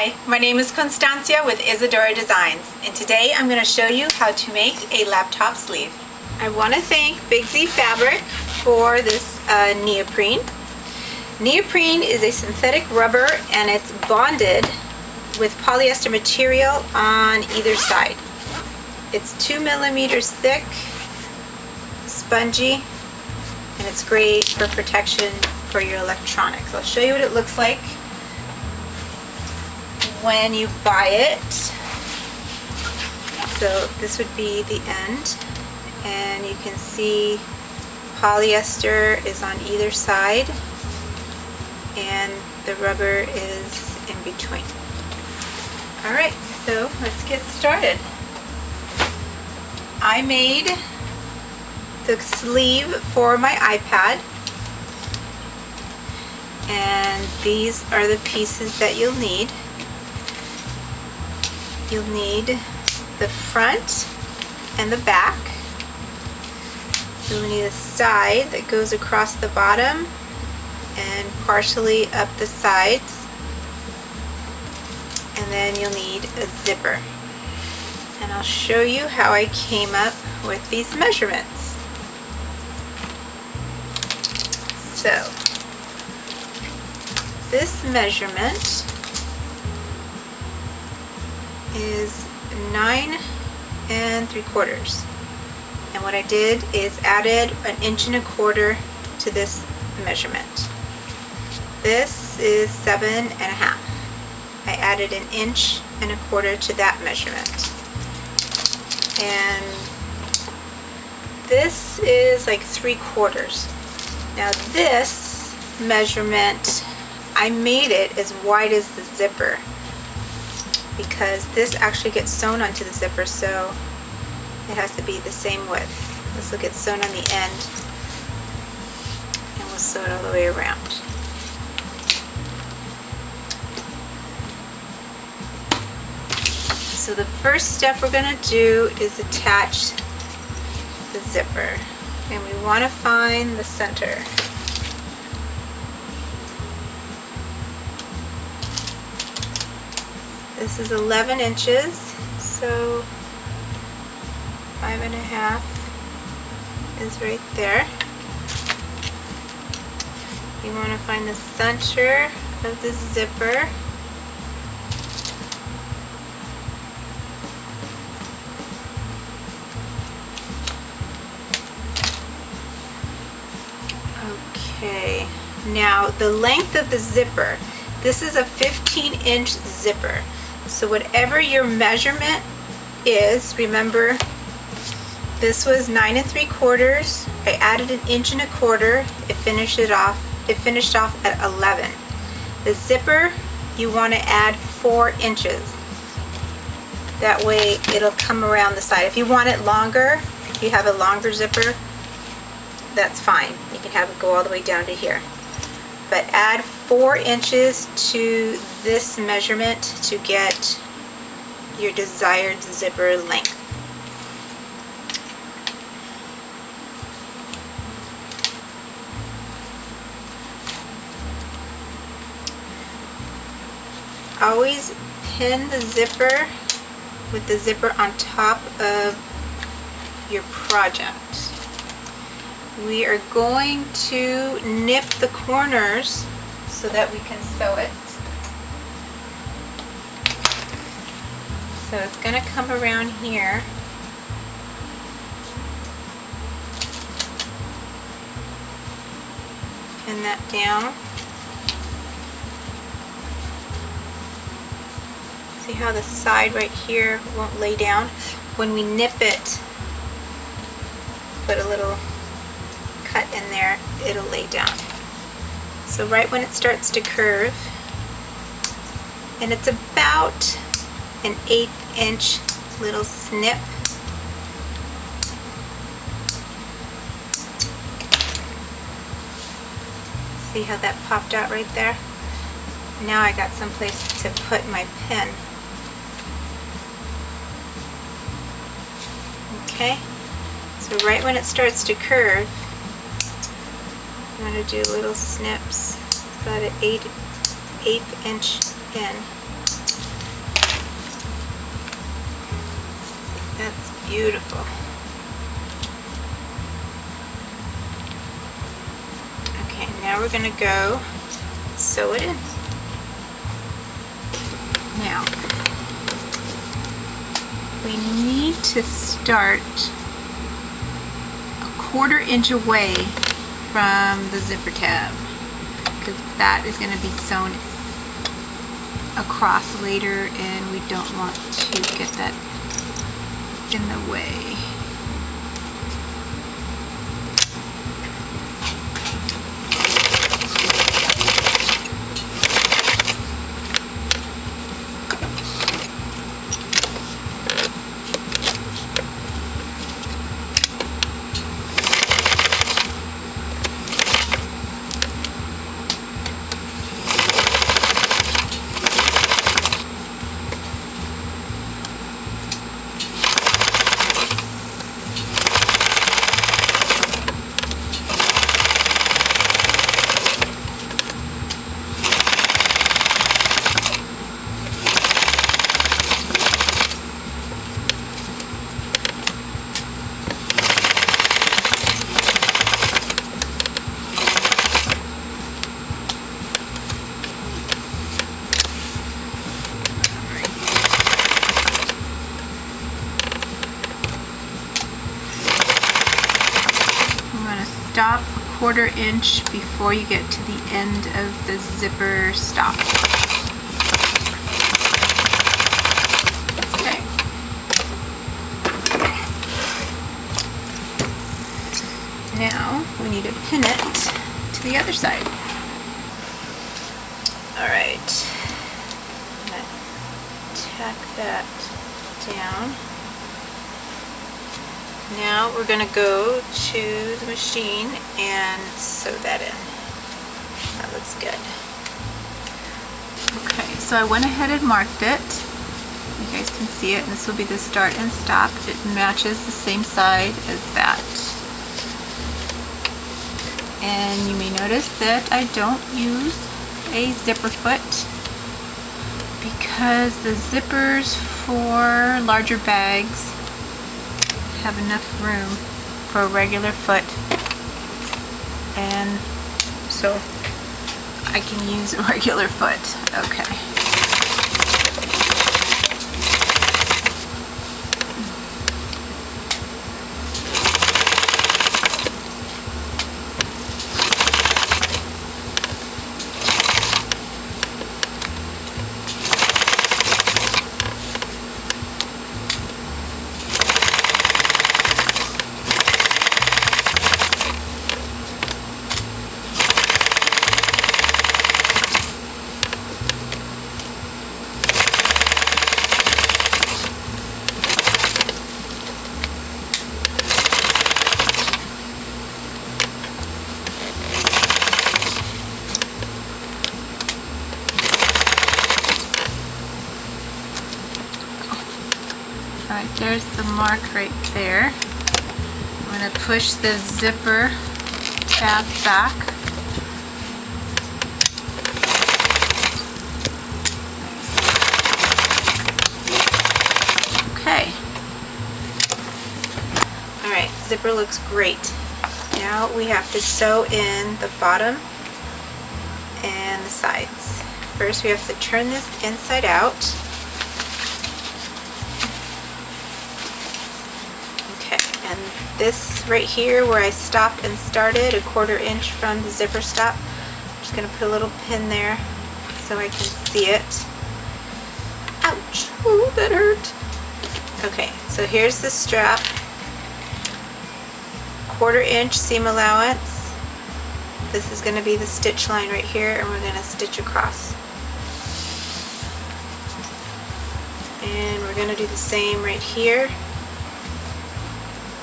Hi, my name is Constancia with Isidora Designs, and today I'm going to show you how to make a laptop sleeve. I want to thank Big Z Fabric for this neoprene. Neoprene is a synthetic rubber and it's bonded with polyester material on either side. It's 2 millimeters thick, spongy, and it's great for protection for your electronics. I'll show you what it looks like when you buy it. So this would be the end, and you can see polyester is on either side and the rubber is in between. Alright, so let's get started. I made the sleeve for my iPad, and these are the pieces that you'll need. You'll need the front and the back. You'll need a side that goes across the bottom and partially up the sides, and then you'll need a zipper. And I'll show you how I came up with these measurements. So this measurement is 9 3/4, and what I did is added 1 1/4 inches to this measurement. This is 7 1/2. I added 1 1/4 inches to that measurement, and this is like 3/4. Now this measurement, I made it as wide as the zipper, because this actually gets sewn onto the zipper, so it has to be the same width. This will get sewn on the end, and we'll sew it all the way around. So the first step we're going to do is attach the zipper, and we want to find the center. This is 11 inches, so 5 1/2 is right there. You want to find the center of the zipper. Okay, now the length of the zipper, this is a 15-inch zipper. So whatever your measurement is, remember this was 9 3/4. I added 1 1/4 inches. It finished off at 11. The zipper, you want to add 4 inches. That way it'll come around the side. If you want it longer, if you have a longer zipper, that's fine. You can have it go all the way down to here. But add 4 inches to this measurement to get your desired zipper length. Always pin the zipper with the zipper on top of your project. We are going to nip the corners so that we can sew it. So it's going to come around here. Pin that down. See how the side right here won't lay down? When we nip it, put a little cut in there, it'll lay down. So right when it starts to curve, and it's about an 1/8 inch little snip. See how that popped out right there? Now I got some place to put my pin. Okay, so right when it starts to curve, I'm going to do little snips, about an 1/8 inch in. beautiful. Okay, now we're going to go sew it in. Now, we need to start a 1/4 inch away from the zipper tab, because that is going to be sewn across later and we don't want to get that in the way. Stop a 1/4 inch before you get to the end of the zipper stop. Okay. Now we need to pin it to the other side. Alright. I'm going to tack that down. Now we're going to go to the machine and sew that in. That looks good. Okay, so I went ahead and marked it. You guys can see it, and this will be the start and stop. It matches the same side as that. And you may notice that I don't use a zipper foot because the zippers for larger bags have enough room for a regular foot, and so I can use a regular foot. Okay. Alright, there's the mark right there. I'm going to push the zipper tab back. Okay. Alright, zipper looks great. Now we have to sew in the bottom and the sides. First we have to turn this inside out. And this right here where I stopped and started, a 1/4 inch from the zipper stop, I'm just going to put a little pin there so I can see it. Ouch! Oh, that hurt! Okay, so here's the strap. 1/4 inch seam allowance. This is going to be the stitch line right here, and we're going to stitch across. And we're going to do the same right here.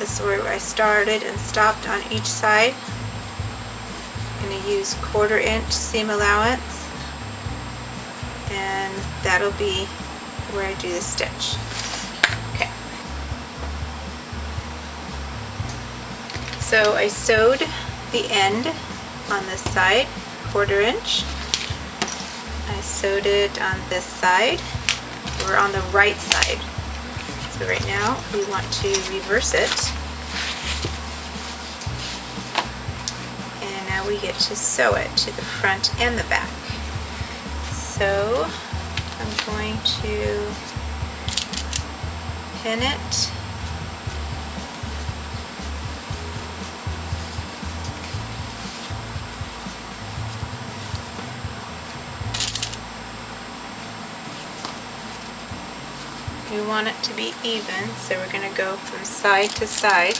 This is where I started and stopped on each side. I'm going to use 1/4 inch seam allowance, and that'll be where I do the stitch. Okay. So I sewed the end on this side, 1/4 inch. I sewed it on this side. We're on the right side. So right now we want to reverse it. And now we get to sew it to the front and the back. So I'm going to pin it. We want it to be even, so we're going to go from side to side.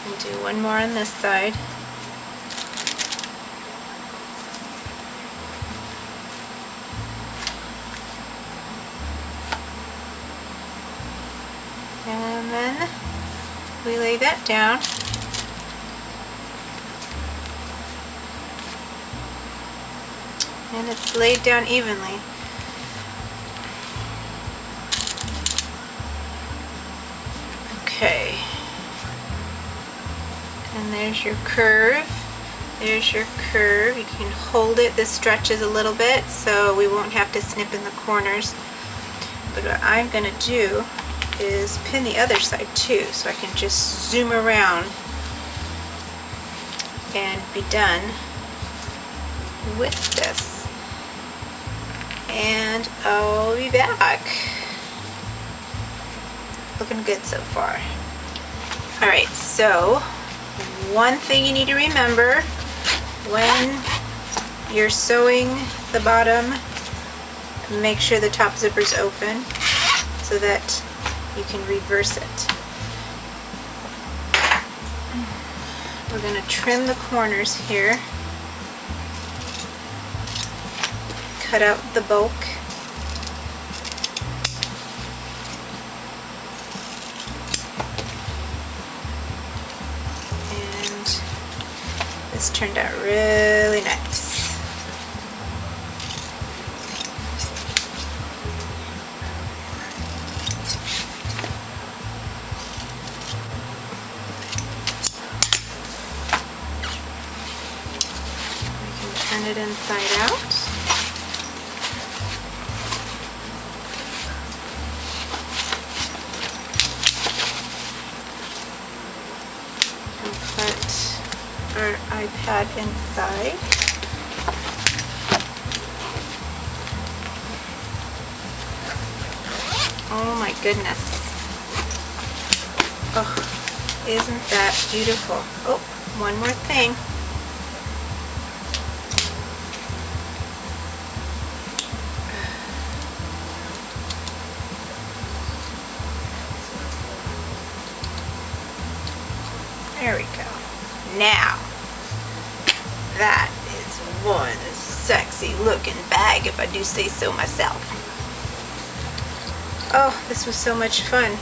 And do one more on this side. And then we lay that down. And it's laid down evenly. Okay. And there's your curve. There's your curve. You can hold it. This stretches a little bit, so we won't have to snip in the corners. But what I'm going to do is pin the other side too, so I can just zoom around and be done with this. And I'll be back. Looking good so far. Alright, so one thing you need to remember when you're sewing the bottom, make sure the top zipper's open so that you can reverse it. We're going to trim the corners here. Cut out the bulk. And this turned out really nice. Turn it inside out. And put our iPad inside. Oh my goodness. Oh, isn't that beautiful? Oh, one more thing. There we go. Now, that is one sexy looking bag, if I do say so myself. Oh, this was so much fun.